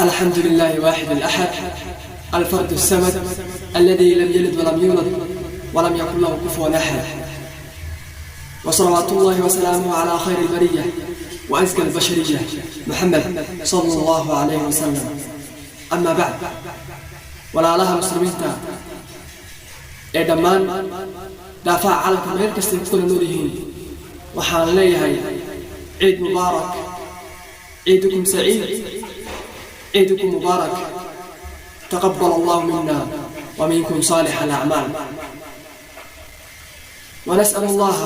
الحمد لله واحد الأحد الفرد الصمد الذي لم يلد ولم يولد ولم يكن له كفوا أحد، وصلوات الله وسلامه على خير البرية وأزكى البشرية محمد صلى الله عليه وسلم. أما بعد، walaalaha muslimiinta ee dhammaan daafaca calanka meel kastay ku kala nool yihiin, waxaan leeyahay ciid mubaarak, ciidukum saciid, ciidukum mubaarak, taqabbal allahu minna wa minkum salih al-a'mal. ونسأل الله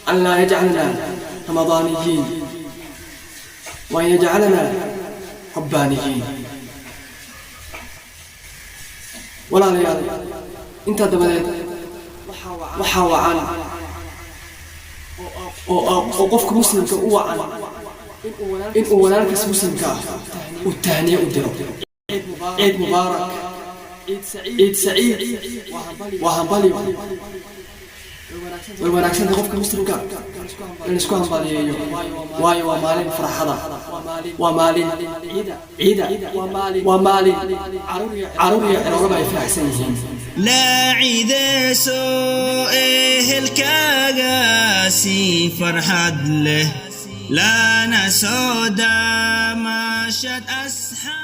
أن لا يجعلنا رمضانيين وأن يجعلنا ربانيين. walaalayaal, intaa dabadeed waxaa wacan oo qofka muslimka u wacan inuu walaalkiis muslimka ah uu tahniye u diro. ciid mubaarak, ciid saciid, waa hambaliyo. way wanaagsantahay qofka muslimka in isku hambaliyeeyo, waayo waa maalin farxada, waa maalin ciida, waa maalin caruur iyo ciroolaba ay faraxsan yihiin. لا عيدسو الكاغاسي فرحد له لا نسودا ما شد أسحاب